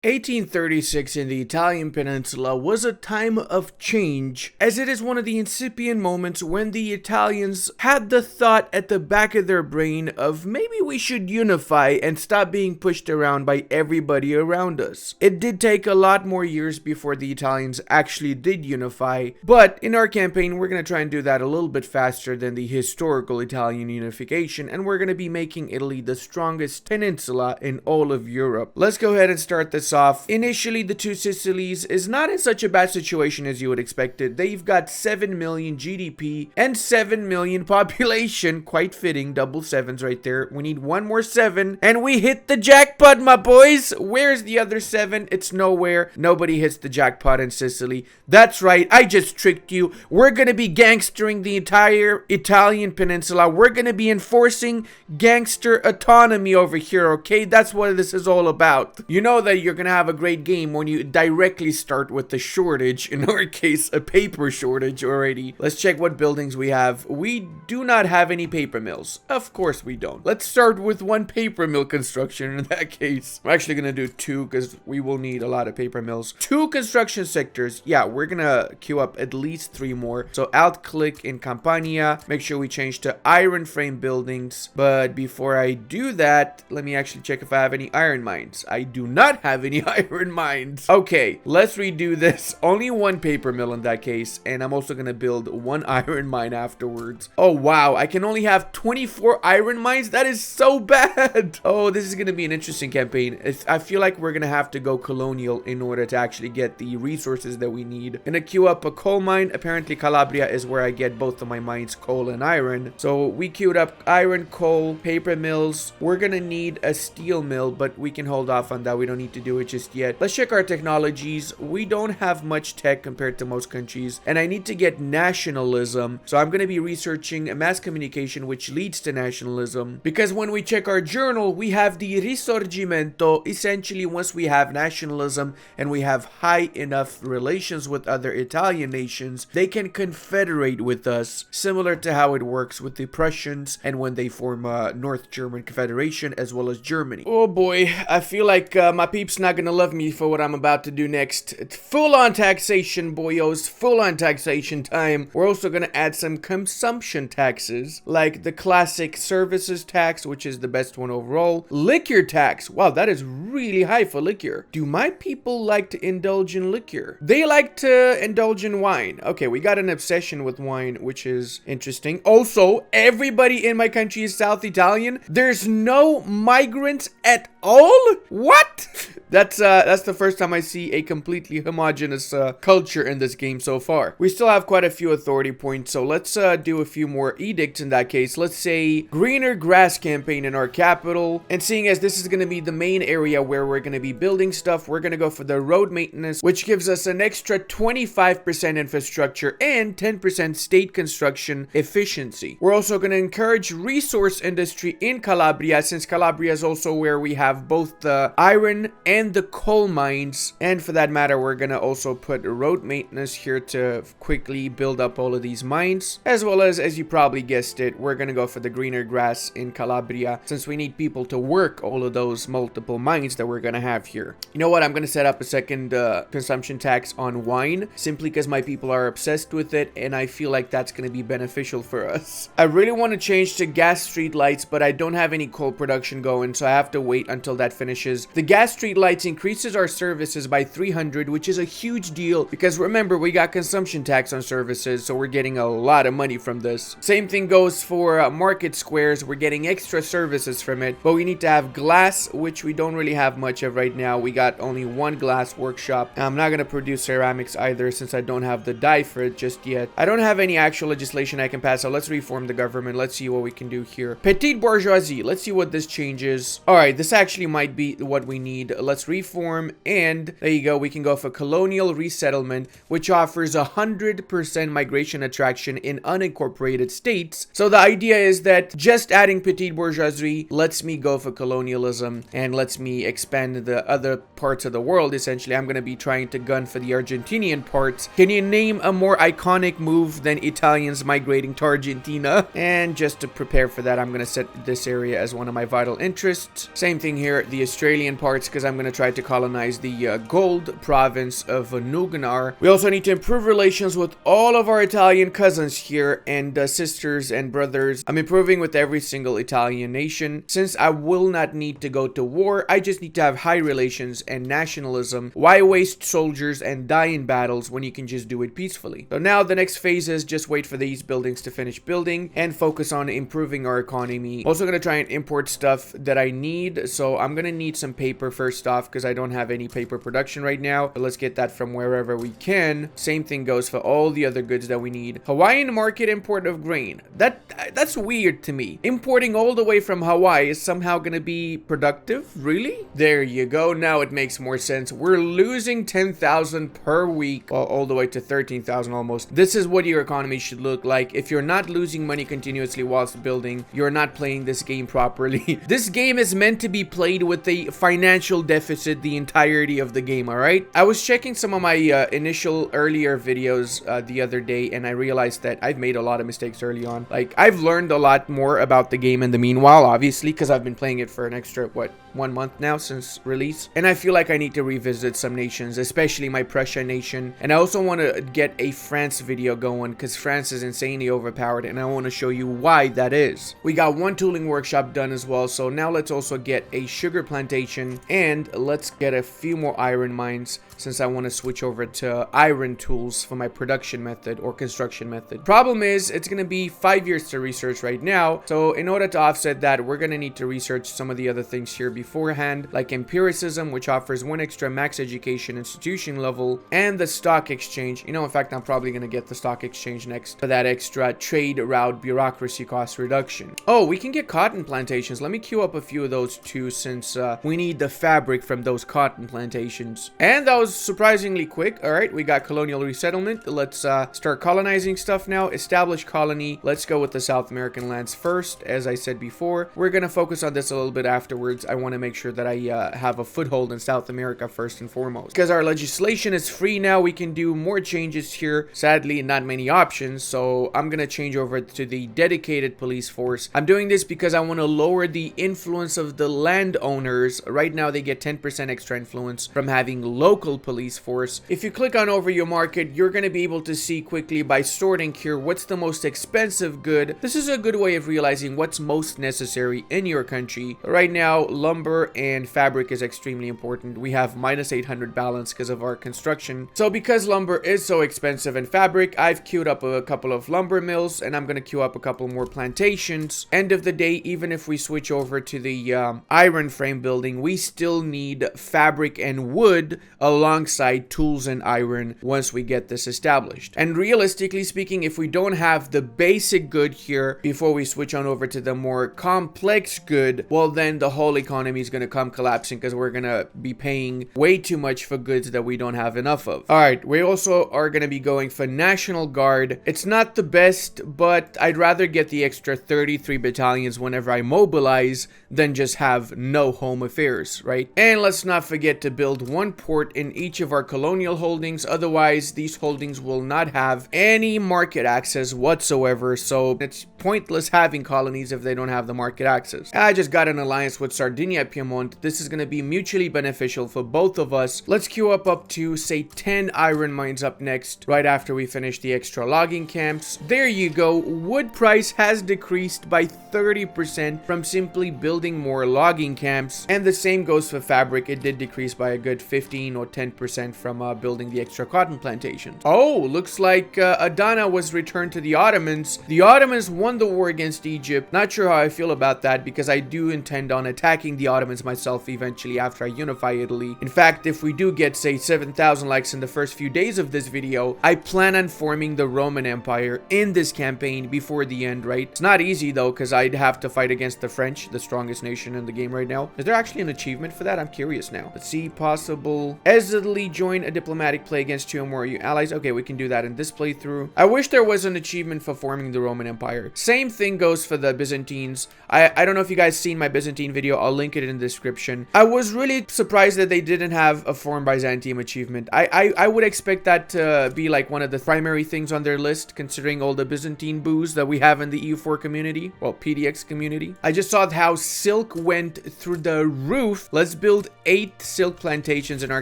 1836 in the Italian peninsula was a time of change, as it is one of the incipient moments when the Italians had the thought at the back of their brain of maybe we should unify and stop being pushed around by everybody around us. It did take a lot more years before the Italians actually did unify, but in our campaign we're going to try and do that a little bit faster than the historical Italian unification, and we're going to be making Italy the strongest peninsula in all of Europe. Let's go ahead and start this off. Initially, the two Sicilies is not in such a bad situation as you would expect it. They've got 7 million GDP and 7 million population. Quite fitting, double sevens right there. We need one more 7 and we hit the jackpot, my boys. Where's the other 7? It's nowhere. Nobody hits the jackpot in Sicily. That's right, I just tricked you. We're gonna be gangstering the entire Italian peninsula. We're gonna be enforcing gangster autonomy over here, okay? That's what this is all about. You know that you're gonna have a great game when you directly start with the shortage, in our case a paper shortage already. Let's check what buildings we have. We do not have any paper mills. Of course we don't. Let's start with one paper mill construction in that case. We're actually gonna do 2 because we will need a lot of paper mills. 2 construction sectors. Yeah, we're gonna queue up at least 3 more. So alt click in Campania, make sure we change to iron frame buildings. But before I do that, let me actually check if I have any iron mines. I do not have any iron mines. Okay, let's redo this. Only 1 paper mill in that case, and I'm also gonna build 1 iron mine afterwards. Oh wow, I can only have 24 iron mines? That is so bad. Oh, this is gonna be an interesting campaign. I feel like we're gonna have to go colonial in order to actually get the resources that we need. Gonna queue up a coal mine. Apparently Calabria is where I get both of my mines, coal and iron. So we queued up iron, coal, paper mills. We're gonna need a steel mill, but we can hold off on that. We don't need to do it just yet. Let's check our technologies. We don't have much tech compared to most countries, and I need to get nationalism. So I'm going to be researching mass communication, which leads to nationalism, because when we check our journal, we have the risorgimento. Essentially, once we have nationalism and we have high enough relations with other Italian nations, they can confederate with us, similar to how it works with the Prussians and when they form a North German Confederation as well as Germany. Oh boy, I feel like my peeps not gonna love me for what I'm about to do next. It's full-on taxation, boyos. Full-on taxation time. We're also gonna add some consumption taxes, like the classic services tax, which is the best one overall. Liquor tax. Wow, that is really high for liquor. Do my people like to indulge in liquor? They like to indulge in wine. Okay, we got an obsession with wine, which is interesting. Also, everybody in my country is South Italian. There's no migrants at all? What? That's the first time I see a completely homogenous culture in this game so far. We still have quite a few authority points, so let's do a few more edicts in that case. Let's say greener grass campaign in our capital. And seeing as this is going to be the main area where we're going to be building stuff, we're going to go for the road maintenance, which gives us an extra 25% infrastructure and 10% state construction efficiency. We're also going to encourage resource industry in Calabria, since Calabria is also where we have both the iron and the coal mines. And for that matter, we're gonna also put road maintenance here to quickly build up all of these mines, as well as you probably guessed it, we're gonna go for the greener grass in Calabria, since we need people to work all of those multiple mines that we're gonna have here. You know what, I'm gonna set up a second consumption tax on wine, simply because my people are obsessed with it, and I feel like that's gonna be beneficial for us. I really want to change to gas street lights, but I don't have any coal production going, so I have to wait until that finishes. The gas street lights increases our services by 300, which is a huge deal, because remember, we got consumption tax on services, so we're getting a lot of money from this. Same thing goes for market squares. We're getting extra services from it, but we need to have glass, which we don't really have much of right now. We got only 1 glass workshop. I'm not gonna produce ceramics either, since I don't have the dye for it just yet. I don't have any actual legislation I can pass, so let's reform the government. Let's see what we can do here. Petite bourgeoisie. Let's see what this changes. All right, this actually might be what we need. Let's reform, and there you go. We can go for colonial resettlement, which offers 100% migration attraction in unincorporated states. So the idea is that just adding petite bourgeoisie lets me go for colonialism and lets me expand the other parts of the world. Essentially, I'm going to be trying to gun for the Argentinian parts. Can you name a more iconic move than Italians migrating to Argentina? And just to prepare for that, I'm going to set this area as one of my vital interests. Same thing here the Australian parts because I'm going to try to colonize the gold province of Nuganar. We also need to improve relations with all of our Italian cousins here and sisters and brothers. I'm improving with every single Italian nation. Since I will not need to go to war, I just need to have high relations and nationalism. Why waste soldiers and die in battles when you can just do it peacefully? So now the next phase is just wait for these buildings to finish building and focus on improving our economy. Also going to try and import stuff that I need. So I'm going to need some paper first off because I don't have any paper production right now. But let's get that from wherever we can. Same thing goes for all the other goods that we need. Hawaiian market import of grain. That's weird to me. Importing all the way from Hawaii is somehow going to be productive? Really? There you go. Now it makes more sense. We're losing 10,000 per week, all the way to 13,000 almost. This is what your economy should look like. If you're not losing money continuously whilst building, you're not playing this game properly. This game is meant to be played with a financial deficit the entirety of the game, alright? I was checking some of my initial earlier videos the other day, and I realized that I've made a lot of mistakes early on. Like, I've learned a lot more about the game in the meanwhile, obviously, because I've been playing it for an extra, what, 1 month now since release. And I feel like I need to revisit some nations, especially my Prussia nation. And I also want to get a France video going because France is insanely overpowered, and I want to show you why that is. We got one tooling workshop done as well, so now let's also get a sugar plantation, and let's get a few more iron mines since I want to switch over to iron tools for my production method or construction method. Problem is, it's going to be 5 years to research right now, so in order to offset that, we're going to need to research some of the other things here beforehand, like empiricism, which offers 1 extra max education institution level, and the stock exchange. You know, in fact, I'm probably going to get the stock exchange next for that extra trade route bureaucracy cost reduction. Oh, we can get cotton plantations. Let me queue up a few of those too, since we need the fabric from those cotton plantations. And that was surprisingly quick. All right, we got colonial resettlement. Let's start colonizing stuff now. Establish colony. Let's go with the South American lands first. As I said before, we're going to focus on this a little bit afterwards. I want to make sure that I have a foothold in South America first and foremost. Because our legislation is free now, we can do more changes here. Sadly, not many options, so I'm going to change over to the dedicated police force. I'm doing this because I want to lower the influence of the landowners. Right now, they get 10% extra influence from having local police force. If you click on over your market, you're going to be able to see quickly by sorting here what's the most expensive good. This is a good way of realizing what's most necessary in your country. Right now, lumber and fabric is extremely important. We have minus 800 balance because of our construction. So because lumber is so expensive and fabric, I've queued up a couple of lumber mills, and I'm going to queue up a couple more plantations. End of the day, even if we switch over to the iron frame building, we still need fabric and wood alongside tools and iron once we get this established. And realistically speaking, if we don't have the basic good here before we switch on over to the more complex good, well, then the whole economy is going to come collapsing because we're going to be paying way too much for goods that we don't have enough of. All right, we also are going to be going for National Guard. It's not the best, but I'd rather get the extra 33 battalions whenever I mobilize than just have no home affairs, right? And let's not forget to build one port in each of our colonial holdings. Otherwise, these holdings will not have any market access whatsoever, so it's pointless having colonies if they don't have the market access. I just got an alliance with Sardinia Piedmont. This is going to be mutually beneficial for both of us. Let's queue up to, say, 10 iron mines up next, right after we finish the extra logging camps. There you go. Wood price has decreased by 30% from simply building more logging camps, and the same goes for fabric. It did decrease by a good 15 or 10% from building the extra cotton plantations. Oh, looks like Adana was returned to the Ottomans. The Ottomans won the war against Egypt. Not sure how I feel about that, because I do intend on attacking the Ottomans myself eventually after I unify Italy. In fact, if we do get, say, 7,000 likes in the first few days of this video, I plan on forming the Roman Empire in this campaign before the end, right? It's not easy though, because I'd have to fight against the French, the strongest nation in the game right now. Is there actually an achievement for that? I'm curious now. Let's see, possible. Easily join a diplomatic play against 2 or more of your allies. Okay, we can do that in this playthrough. I wish there was an achievement for forming the Roman Empire. Same thing goes for the Byzantines. I don't know if you guys seen my Byzantine video. I'll link it in the description. I was really surprised that they didn't have a Form Byzantium achievement. I would expect that to be like one of the primary things on their list, considering all the Byzantine booze that we have in the EU4 community, well, PDX community. I just saw how silk went through the roof. Let's build 8 silk plantations in our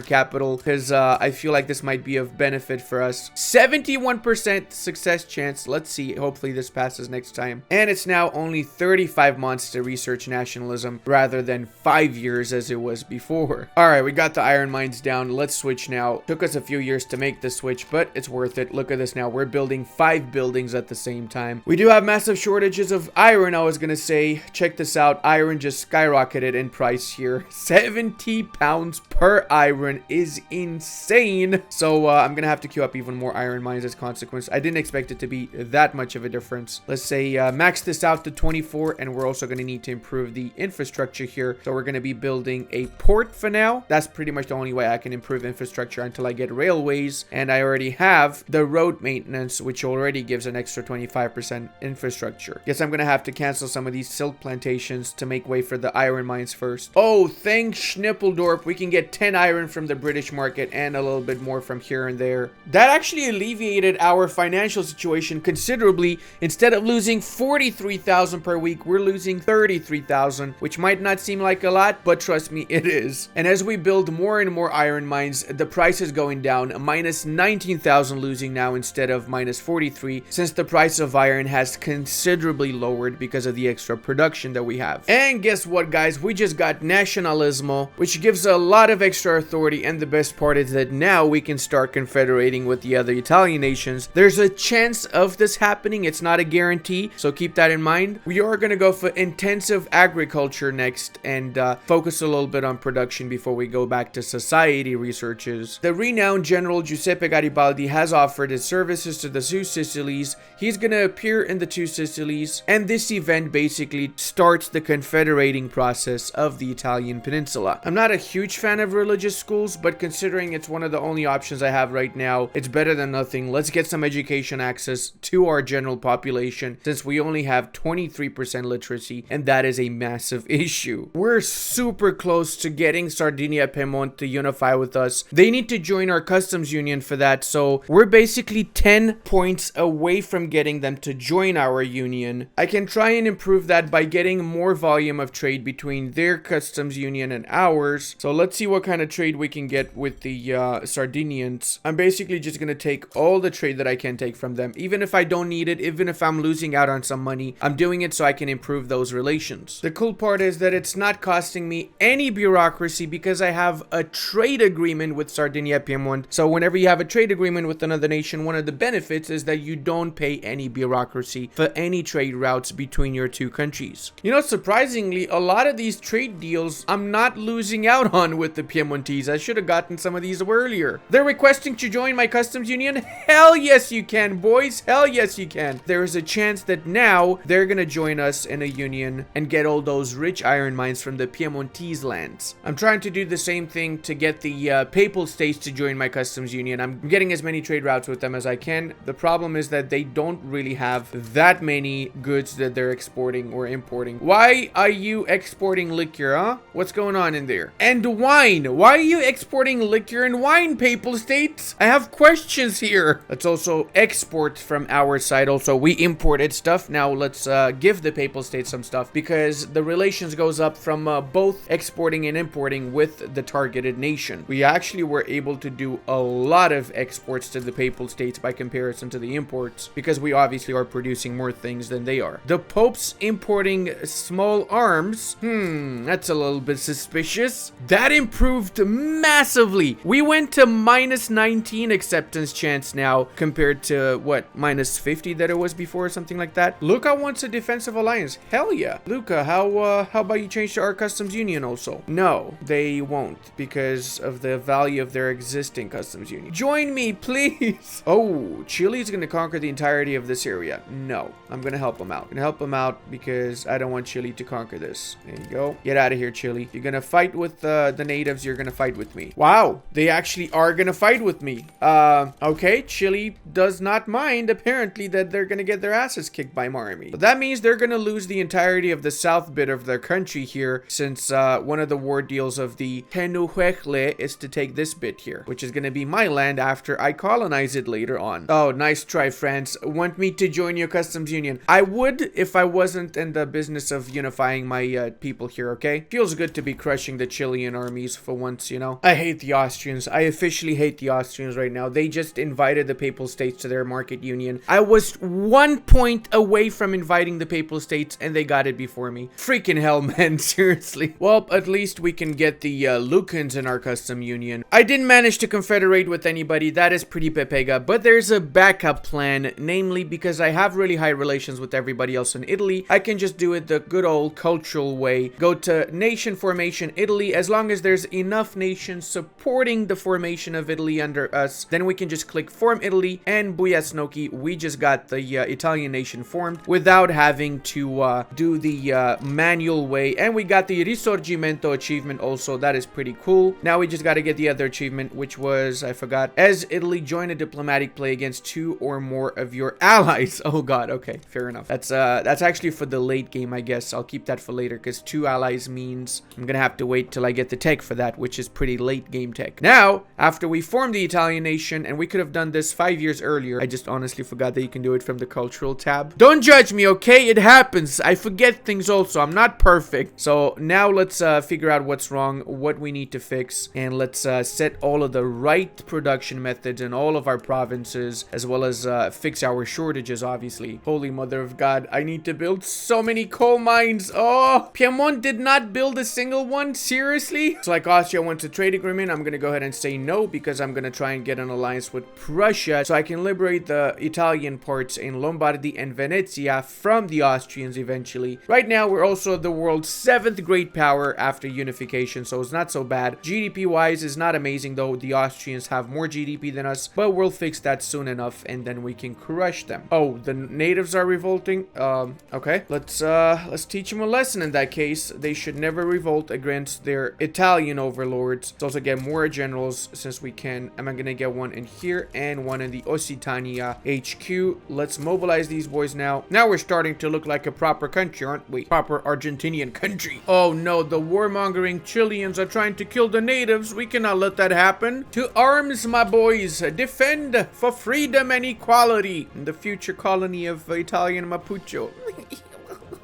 capital, because I feel like this might be of benefit for us. 71% success chance. Let's see. Hopefully this passes next time. And it's now only 35 months to research nationalism rather than 5 years as it was before. All right, we got the iron mines down. Let's switch now. Took us a few years to make the switch, but it's worth it. Look at this now. We're building 5 buildings at the same time. We do have massive shortages of iron, I was gonna say. Check this out. Iron just skyrocketed in price here. 70 pounds per iron is insane. So I'm gonna have to queue up even more iron mines as a consequence. I didn't expect it to be that much of a difference. Let's say max this out to 24, and we're also gonna need to improve the infrastructure here. So we're gonna be building a port for now. That's pretty much the only way I can improve infrastructure until I get railways, and I already have the road maintenance, which already gives an extra 25% infrastructure. Guess I'm gonna have to cancel some of these silk plantations to make way for the iron mines first. Oh, thanks Schnippeldorp, we can get 10 iron from the British market and a little bit more from here and there. That actually alleviated our financial situation considerably. Instead of losing 43,000 per week, we're losing 33,000, which might not seem like a lot, but trust me, it is. And as we build more and more iron mines, the price is going down, minus 19,000 losing now instead of minus 43, since the price of iron has considerably lowered because of the extra production that we have. And guess what, guys? We just got nationalismo, which gives a lot of extra authority, and the best part is that now we can start confederating with the other Italian nations. There's a chance of this happening. It's not a guarantee, so keep that in mind. We are going to go for intensive agriculture next and focus a little bit on production before we go back to society researches. The renowned General Giuseppe Garibaldi has offered his services to the two Sicilies. He's going to appear in the two Sicilies, and this event basically starts the confederating process of the Italian peninsula. I'm not a huge fan of religious schools, but considering it's one of the only options I have right now, it's better than nothing. Let's get some education access to our general population, since we only have 23% literacy, and that is a massive issue. We're super close to getting Sardinia Piedmont to unify with us. They need to join our customs union for that, so we're basically 10 points away from getting them to join our union. I can try and improve that by getting more volume of trade between their customs union and ours. So let's see what kind of trade we can get with the Sardinians. I'm basically just gonna take all the trade that I can take from them, even if I don't need it, even if I'm losing out on some money. I'm doing it so I can improve those relations. The cool part is that it's not costing me any bureaucracy because I have a trade agreement with Sardinia Piedmont. So whenever you have a trade agreement with another nation, one of the benefits is that you don't pay any bureaucracy for any trade routes between your two countries. You know, surprisingly, a lot of these trade deals I'm not losing out on with the Piemontese. I should have gotten some of these earlier. They're requesting to join my customs union. Hell yes you can, boys. Hell yes you can. There is a chance that now they're gonna join us in a union and get all those rich iron mines from the Piemontese lands. I'm trying to do the same thing to get the Papal States to join my customs union. I'm getting as many trade routes with them as I can. The problem is that they don't really have that many goods that they're exporting or importing. Why are you exporting liquor, huh? What's going on in there? And wine. Why are you exporting liquor and wine, Papal States? I have questions here. Let's also export from our side. Also, we imported stuff. Now let's give the Papal States some stuff, because the relations goes up from both exporting and importing with the targeted nation. We actually were able to do a lot of exports to the Papal States by comparison to the imports, because we obviously are producing more things than they are. The Pope's importing small arms. That's a little bit suspicious. That improved massively. We went to minus 19 acceptance chance now compared to what, minus 50 that it was before or something like that. Luca wants a defensive alliance. Hell yeah. Luca, how about you change to our customs union also? No, they won't, because of the value of their existing customs union. Join me, please. Oh, Chile's gonna conquer the entirety of this area. No, I'm gonna help them out. I'm gonna help them out because I don't want Chile to conquer this. There you go. Get out of here, Chile. If you're gonna fight with the natives, you're gonna fight with me. Wow, they actually are gonna fight with me. Okay, Chile does not mind, apparently, that they're gonna get their asses kicked by my army. But that means they're gonna lose the entirety of the south bit of their country here, since one of the war deals of the Tenuhuecle is to take this bit here, which is gonna be my land after I colonize it later on. Oh, nice try, France. Want me to join your customs union? I would if I wasn't in the business of unifying my people people here, okay? Feels good to be crushing the Chilean armies for once, you know? I hate the Austrians. I officially hate the Austrians right now. They just invited the Papal States to their market union. I was 1 point away from inviting the Papal States, and they got it before me. Freaking hell, man. Seriously. Well, at least we can get the Lucans in our custom union. I didn't manage to confederate with anybody. That is pretty pepega, but there's a backup plan, namely because I have really high relations with everybody else in Italy. I can just do it the good old cultural way. Go to nation formation Italy. As long as there's enough nations supporting the formation of Italy under us, then we can just click form Italy, and buyasnoki, we just got the Italian nation formed without having to do the manual way. And we got the Risorgimento achievement also. That is pretty cool. Now we just got to get the other achievement, which was, I forgot, as Italy join a diplomatic play against 2 or more of your allies. Oh god, okay, fair enough. That's actually for the late game, I guess. I'll keep that for later, because 2 allies means I'm gonna have to wait till I get the tech for that, which is pretty late game tech. Now, after we form the Italian nation, and we could have done this 5 years earlier, I just honestly forgot that you can do it from the cultural tab. Don't judge me, okay? It happens. I forget things also. I'm not perfect. So now let's figure out what's wrong, what we need to fix, and let's set all of the right production methods in all of our provinces, as well as fix our shortages, obviously. Holy mother of God, I need to build so many coal mines. Oh, Piedmont did not build a single one? Seriously? It's like Austria wants a trade agreement. I'm gonna go ahead and say no, because I'm gonna try and get an alliance with Prussia so I can liberate the Italian parts in Lombardy and Venezia from the Austrians eventually. Right now, we're also the world's 7th great power after unification, so it's not so bad. GDP wise is not amazing though. The Austrians have more GDP than us, but we'll fix that soon enough, and then we can crush them. Oh, the natives are revolting. Okay, let's teach them a lesson in that case. They should never revolt against their Italian overlords. Let's also get more generals since we can. I'm gonna get one in here and one in the Occitania HQ. Let's mobilize these boys now. Now we're starting to look like a proper country, aren't we? Proper Argentinian country. Oh no, the warmongering Chileans are trying to kill the natives. We cannot let that happen. To arms, my boys. Defend for freedom and equality in the future colony of Italian Mapucho.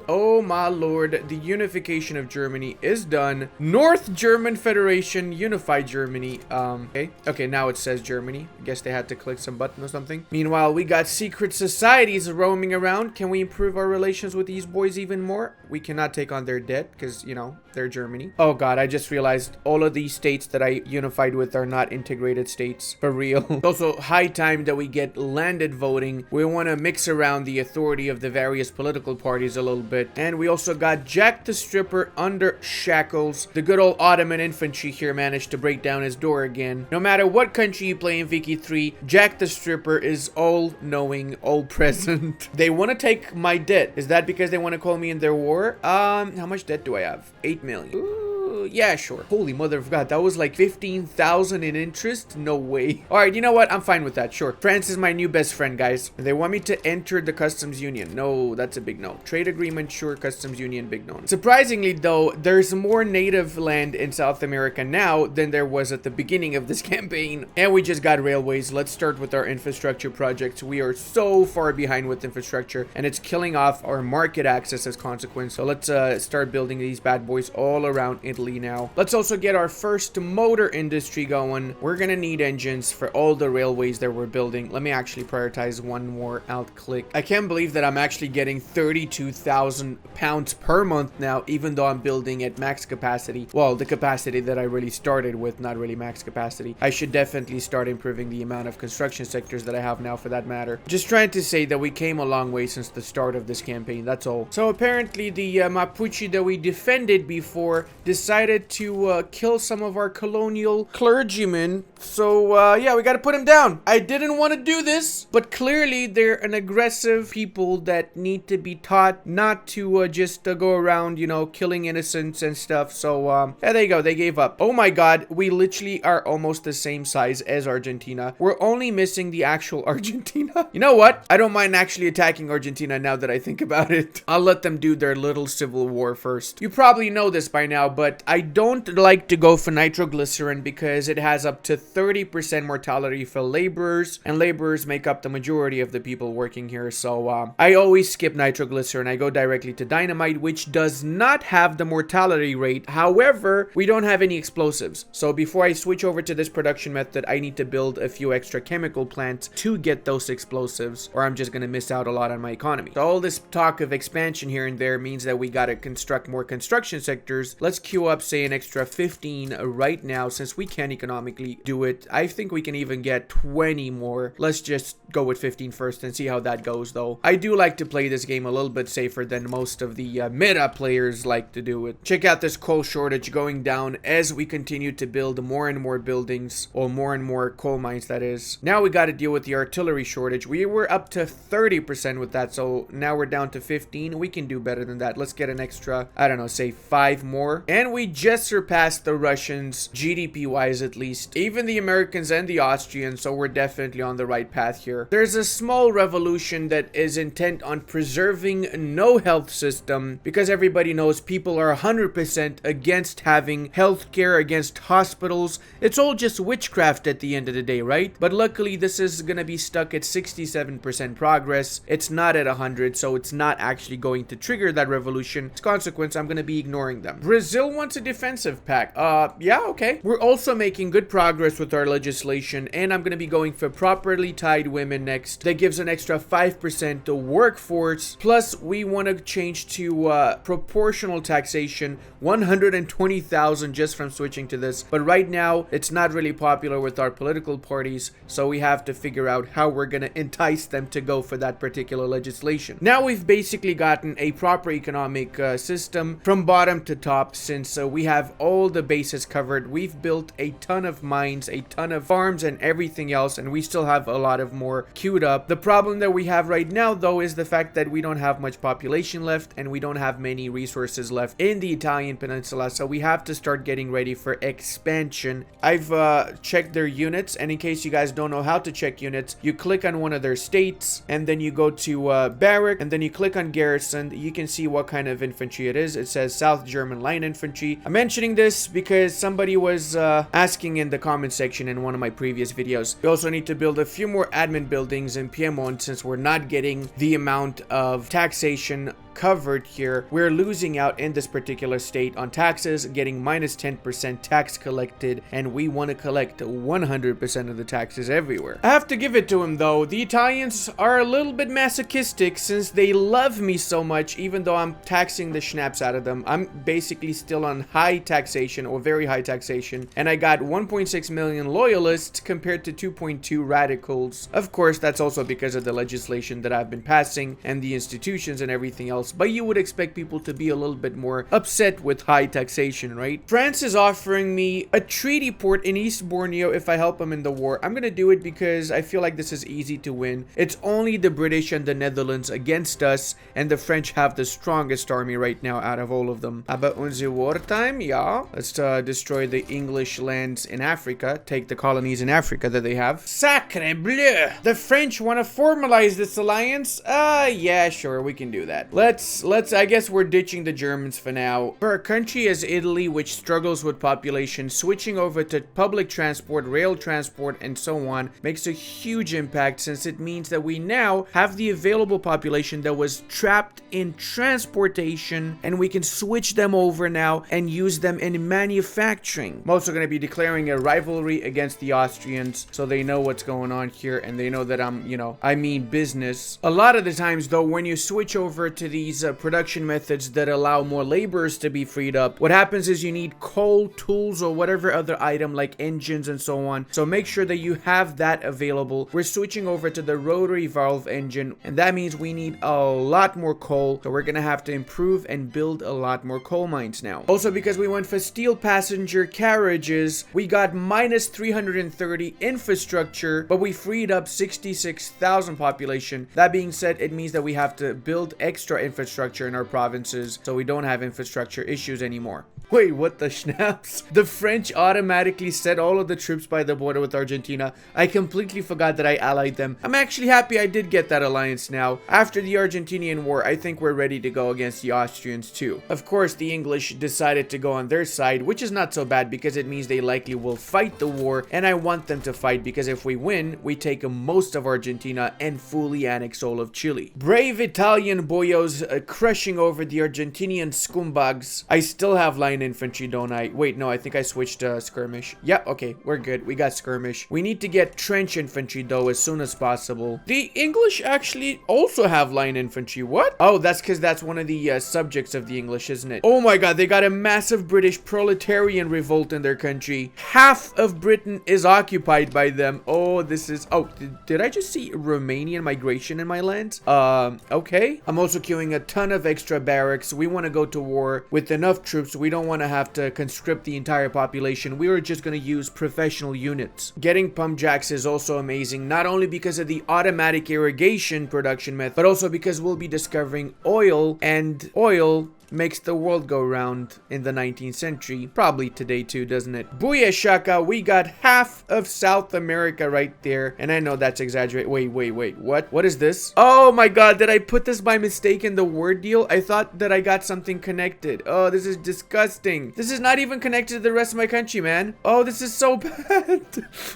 Oh my lord, the unification of Germany is done. North German Federation, unify Germany. Okay, now it says Germany. I guess they had to click some button or something. Meanwhile, we got secret societies roaming around. Can we improve our relations with these boys even more? We cannot take on their debt because, you know, they're Germany. Oh god, I just realized all of these states that I unified with are not integrated states. For real. It's also high time that we get landed voting. We want to mix around the authority of the various political parties a little bit. And we also got Jack the Stripper under shackles. The good old Ottoman infantry here managed to break down his door again. No matter what country you play in Viki 3, Jack the Stripper is all-knowing, all-present. They want to take my debt. Is that because they want to call me in their war? How much debt do I have? 8 million. Ooh. Yeah, sure. Holy mother of God, that was like 15,000 in interest? No way. All right, you know what? I'm fine with that. Sure. France is my new best friend, guys. They want me to enter the customs union. No, that's a big no. Trade agreement, sure. Customs union, big no. Surprisingly, though, there's more native land in South America now than there was at the beginning of this campaign. And we just got railways. Let's start with our infrastructure projects. We are so far behind with infrastructure, and it's killing off our market access as consequence. So let's start building these bad boys all around Italy now. Let's also get our first motor industry going. We're gonna need engines for all the railways that we're building. Let me actually prioritize one more. Alt click. I can't believe that I'm actually getting 32,000 pounds per month now, even though I'm building at max capacity. Well, the capacity that I really started with, not really max capacity. I should definitely start improving the amount of construction sectors that I have now, for that matter. Just trying to say that we came a long way since the start of this campaign, that's all. So apparently the Mapuche that we defended before decided to kill some of our colonial clergymen. So yeah, we gotta put him down. I didn't want to do this, but clearly they're an aggressive people that need to be taught not to just go around, you know, killing innocents and stuff. So yeah, there you go. They gave up. Oh my god, we literally are almost the same size as Argentina. We're only missing the actual Argentina. You know what? I don't mind actually attacking Argentina now that I think about it. I'll let them do their little civil war first. You probably know this by now, but but I don't like to go for nitroglycerin because it has up to 30% mortality for laborers, and laborers make up the majority of the people working here. So I always skip nitroglycerin. I go directly to dynamite, which does not have the mortality rate. However, we don't have any explosives. So before I switch over to this production method, I need to build a few extra chemical plants to get those explosives, or I'm just going to miss out a lot on my economy. So all this talk of expansion here and there means that we got to construct more construction sectors. Let's queue up, say, an extra 15 right now, since we can economically do it. I think we can even get 20 more. Let's just go with 15 first and see how that goes, though. I do like to play this game a little bit safer than most of the meta players like to do it. Check out this coal shortage going down as we continue to build more and more buildings, or more and more coal mines, that is. Now we got to deal with the artillery shortage. We were up to 30% with that, so now we're down to 15. We can do better than that. Let's get an extra, I don't know, say 5 more. And we just surpassed the Russians, GDP wise at least, even the Americans and the Austrians, so we're definitely on the right path here. There's a small revolution that is intent on preserving no health system, because everybody knows people are 100% against having healthcare, against hospitals. It's all just witchcraft at the end of the day, right? But luckily this is gonna be stuck at 67% progress. It's not at 100, so it's not actually going to trigger that revolution. As a consequence, I'm gonna be ignoring them. Brazil wants a defensive pact. Yeah, okay. We're also making good progress with our legislation, and I'm gonna be going for properly tied women next. That gives an extra 5% to workforce. Plus, we want to change to proportional taxation, 120,000 just from switching to this. But right now, it's not really popular with our political parties, so we have to figure out how we're gonna entice them to go for that particular legislation. Now we've basically gotten a proper economic system from bottom to top, since we have all the bases covered. We've built a ton of mines, a ton of farms and everything else, and we still have a lot of more queued up. The problem that we have right now, though, is the fact that we don't have much population left, and we don't have many resources left in the Italian peninsula, so we have to start getting ready for expansion. I've checked their units, and in case you guys don't know how to check units, you click on one of their states, and then you go to barrack, and then you click on garrison. You can see what kind of infantry it is. It says South German Line Infantry. I'm mentioning this because somebody was asking in the comment section in one of my previous videos. We also need to build a few more admin buildings in Piedmont, since we're not getting the amount of taxation covered here. We're losing out in this particular state on taxes, getting minus 10% tax collected, and we want to collect 100% of the taxes everywhere. I have to give it to him, though. The Italians are a little bit masochistic, since they love me so much. Even though I'm taxing the schnapps out of them, I'm basically still on high taxation, or very high taxation, and I got 1.6 million loyalists compared to 2.2 radicals. Of course, that's also because of the legislation that I've been passing and the institutions and everything else, but you would expect people to be a little bit more upset with high taxation, right? France is offering me a treaty port in East Borneo if I help them in the war. I'm gonna do it because I feel like this is easy to win. It's only the British and the Netherlands against us, and the French have the strongest army right now out of all of them. About unser wartime, yeah. Let's destroy the English lands in Africa, take the colonies in Africa that they have. Sacre bleu! The French want to formalize this alliance? Yeah, sure, we can do that. I guess we're ditching the Germans for now. For a country as Italy, which struggles with population, switching over to public transport, rail transport, and so on makes a huge impact, since it means that we now have the available population that was trapped in transportation, and we can switch them over now and use them in manufacturing. I'm also going to be declaring a rivalry against the Austrians, so they know what's going on here, and they know that I mean business. A lot of the times, though, when you switch over to these production methods that allow more laborers to be freed up, what happens is you need coal, tools, or whatever other item like engines and so on. So make sure that you have that available. We're switching over to the rotary valve engine, and that means we need a lot more coal. So we're gonna have to improve and build a lot more coal mines now. Also, because we went for steel passenger carriages, we got minus 330 infrastructure, but we freed up 66,000 population. That being said, it means that we have to build extra infrastructure in our provinces, so we don't have infrastructure issues anymore. Wait, what the schnapps? The French automatically set all of the troops by the border with Argentina. I completely forgot that I allied them. I'm actually happy I did get that alliance now. After the Argentinian War, I think we're ready to go against the Austrians too. Of course, the English decided to go on their side, which is not so bad because it means they likely will fight the war, and I want them to fight because if we win, we take most of Argentina and fully annex all of Chile. Brave Italian boyos crushing over the Argentinian scumbags. I still have line infantry, don't I? Wait, no, I think I switched skirmish. Yeah, okay, we're good. We got skirmish. We need to get trench infantry though as soon as possible. The English actually also have line infantry. What? Oh, that's because that's one of the subjects of the English, isn't it? Oh my god, they got a massive British proletarian revolt in their country. Half of Britain is occupied by them. Oh, this is... Oh, did I just see Romanian migration in my lands? Okay. I'm also queuing a ton of extra barracks. We want to go to war with enough troops. We don't want to have to conscript the entire population. We were just going to use professional units. Getting pump jacks is also amazing, not only because of the automatic irrigation production method, but also because we'll be discovering oil, and oil makes the world go round in the 19th century. Probably today too, doesn't it? Booyah shaka, we got half of South America right there. And I know that's exaggerated. Wait. What is this? Oh my god, did I put this by mistake in the word deal? I thought that I got something connected. Oh, this is disgusting. This is not even connected to the rest of my country, man. Oh, this is so bad.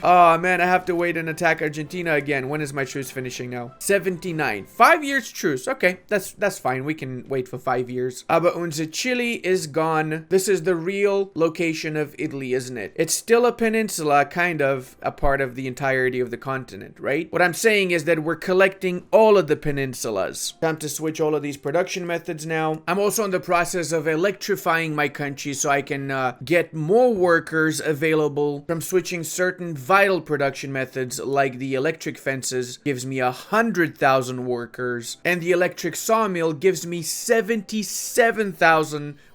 Oh man, I have to wait and attack Argentina again. When is my truce finishing now? 79. 5 years truce. Okay, that's fine. We can wait for 5 years. But unser Chile is gone. This is the real location of Italy, isn't it? It's still a peninsula, kind of a part of the entirety of the continent, right? What I'm saying is that we're collecting all of the peninsulas. Time to switch all of these production methods now. I'm also in the process of electrifying my country so I can get more workers available from switching certain vital production methods, like the electric fences gives me 100,000 workers, and the electric sawmill gives me 77,000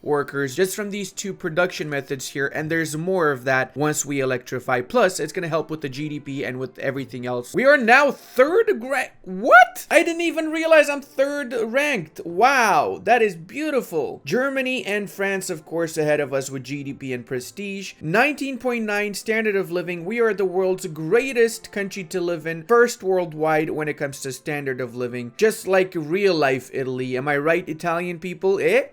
workers just from these two production methods here, and there's more of that once we electrify. Plus, it's gonna help with the GDP and with everything else. We are now third ranked. What? I didn't even realize I'm third ranked. Wow, that is beautiful. Germany and France, of course, ahead of us with GDP and prestige. 19.9 standard of living. We are the world's greatest country to live in. First worldwide when it comes to standard of living. Just like real life Italy. Am I right, Italian people? If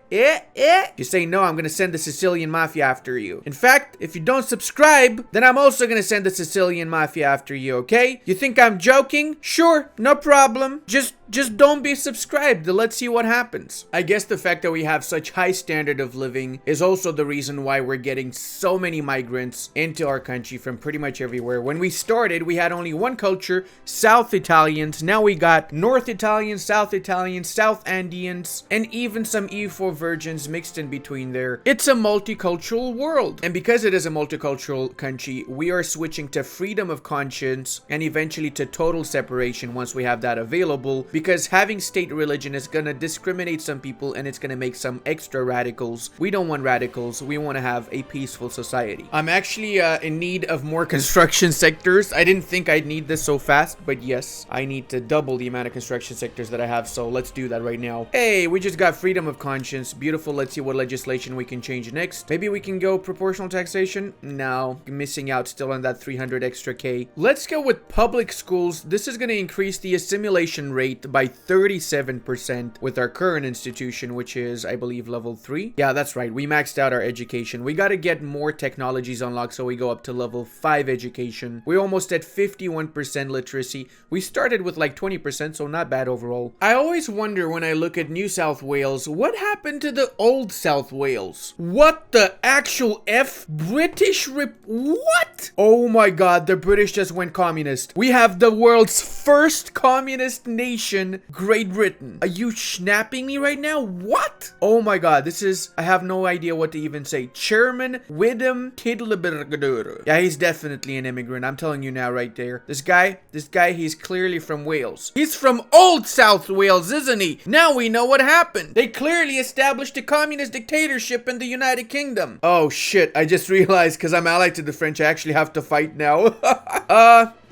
you say no, I'm gonna send the Sicilian Mafia after you. In fact, if you don't subscribe, then I'm also gonna send the Sicilian Mafia after you, okay? You think I'm joking? Sure, no problem. Just don't be subscribed. Let's see what happens. I guess the fact that we have such high standard of living is also the reason why we're getting so many migrants into our country from pretty much everywhere. When we started, we had only one culture, South Italians. Now we got North Italians, South Andeans, and even some E4 virgins mixed in between there. It's a multicultural world. And because it is a multicultural country, we are switching to freedom of conscience and eventually to total separation once we have that available, because having state religion is gonna discriminate some people and it's gonna make some extra radicals. We don't want radicals. We want to have a peaceful society. I'm actually in need of more construction sectors. I didn't think I'd need this so fast, but yes, I need to double the amount of construction sectors that I have, so let's do that right now. Hey, we just got freedom of conscience. Beautiful. Let's see what legislation we can change next. Maybe we can go proportional taxation? No, missing out still on that 300 extra K. Let's go with public schools. This is going to increase the assimilation rate by 37% with our current institution, which is, I believe, level 3. Yeah, that's right. We maxed out our education. We got to get more technologies unlocked so we go up to level 5 education. We're almost at 51% literacy. We started with like 20%, so not bad overall. I always wonder when I look at New South Wales, what happened to the old South Wales? What the actual F? What? Oh my god, the British just went communist. We have the world's first communist nation, Great Britain. Are you snapping me right now? What? Oh my god, this is... I have no idea what to even say. Chairman Willem Tiddelberger. Yeah, he's definitely an immigrant. I'm telling you now right there. This guy, he's clearly from Wales. He's from Old South Wales, isn't he? Now we know what happened. They clearly established a communist dictatorship in the United Kingdom. Oh shit, I just realized because I'm allied to the French, I actually have to fight now.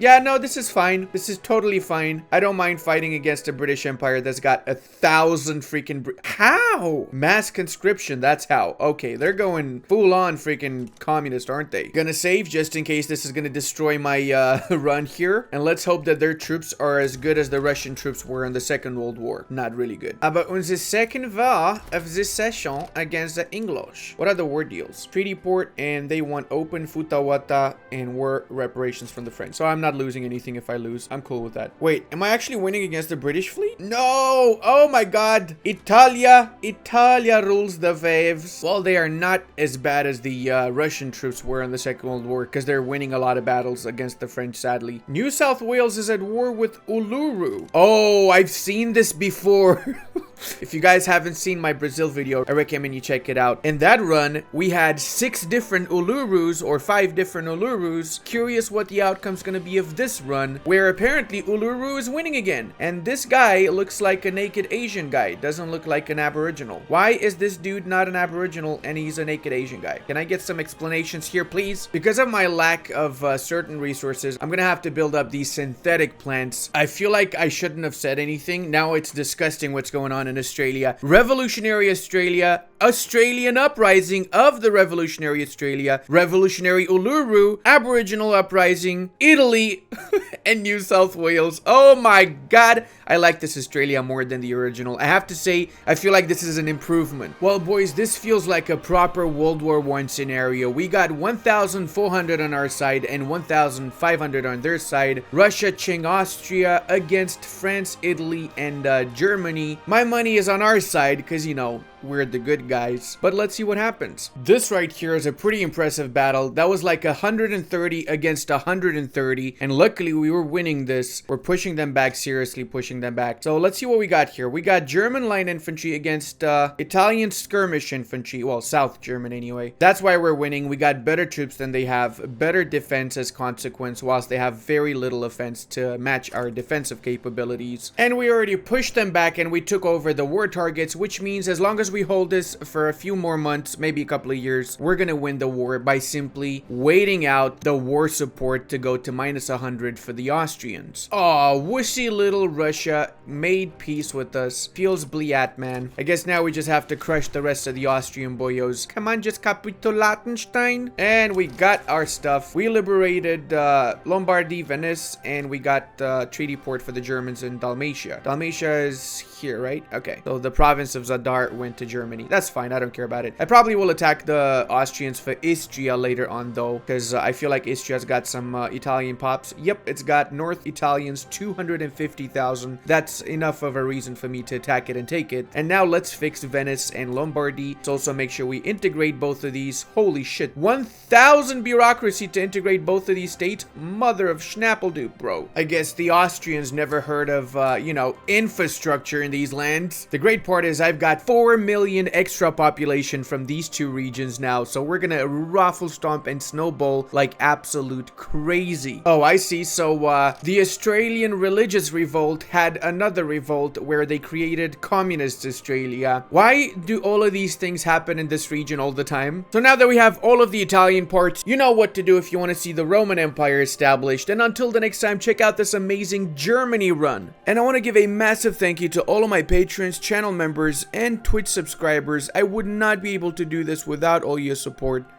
Yeah, no, this is fine. This is totally fine. I don't mind fighting against a British Empire that's got 1,000 freaking... How? Mass conscription, that's how. Okay, they're going full-on freaking communist, aren't they? Gonna save just in case this is gonna destroy my run here. And let's hope that their troops are as good as the Russian troops were in the Second World War. Not really good. Aber unser second war of this session against the English. What are the war deals? Treaty port, and they want open Futawata and war reparations from the French. So I'm not losing anything if I lose. I'm cool with that. Wait, am I actually winning against the British fleet? No! Oh my god! Italia rules the waves. Well, they are not as bad as the Russian troops were in the Second World War because they're winning a lot of battles against the French, sadly. New South Wales is at war with Uluru. Oh, I've seen this before. If you guys haven't seen my Brazil video, I recommend you check it out. In that run, we had 6 different Ulurus or 5 different Ulurus. Curious what the outcome's gonna be of this run, where apparently Uluru is winning again. And this guy looks like a naked Asian guy. Doesn't look like an Aboriginal. Why is this dude not an Aboriginal and he's a naked Asian guy? Can I get some explanations here, please? Because of my lack of certain resources, I'm gonna have to build up these synthetic plants. I feel like I shouldn't have said anything. Now it's disgusting what's going on in Australia. Revolutionary Australia, Australian uprising of the Revolutionary Australia, Revolutionary Uluru, Aboriginal uprising, Italy, and New South Wales. Oh my god, I like this Australia more than the original. I have to say, I feel like this is an improvement. Well, boys, this feels like a proper World War I scenario. We got 1,400 on our side and 1,500 on their side. Russia, Qing, Austria against France, Italy, and Germany. My money is on our side because, you know, we're the good guys. But let's see what happens. This right here is a pretty impressive battle. That was like 130 against 130. And luckily we were winning this. We're pushing them back, seriously pushing them back. So let's see what we got here. We got German line infantry against Italian skirmish infantry. Well, South German anyway. That's why we're winning. We got better troops than they have. Better defense as consequence, whilst they have very little offense to match our defensive capabilities. And we already pushed them back and we took over the war targets, which means as long as we hold this for a few more months, maybe a couple of years, we're gonna win the war by simply waiting out the war support to go to minus 100 for the Austrians. Oh, wussy little Russia made peace with us. Feels bliat, man. I guess now we just have to crush the rest of the Austrian boyos. Come on, just Capitulatenstein. And we got our stuff. We liberated Lombardy, Venice, and we got treaty port for the Germans in Dalmatia. Dalmatia is here, right? Okay. So the province of Zadar went to Germany. That's fine. I don't care about it. I probably will attack the Austrians for Istria later on, though, because I feel like Istria's got some Italian pops. Yep, it's got North Italians, 250,000. That's enough of a reason for me to attack it and take it. And now let's fix Venice and Lombardy. Let's also make sure we integrate both of these. Holy shit. 1,000 bureaucracy to integrate both of these states? Mother of Schnappledoop, bro. I guess the Austrians never heard of, you know, infrastructure in these lands. The great part is I've got 4 million extra population from these two regions now, so we're gonna ruffle stomp and snowball like absolute crazy. Oh, I see. So the Australian religious revolt had another revolt where they created communist Australia. Why do all of these things happen in this region all the time? So now that we have all of the Italian parts, you know what to do if you want to see the Roman Empire established. And until the next time, check out this amazing Germany run. And I want to give a massive thank you to all of my patrons, channel members, and Twitch subscribers. I would not be able to do this without all your support.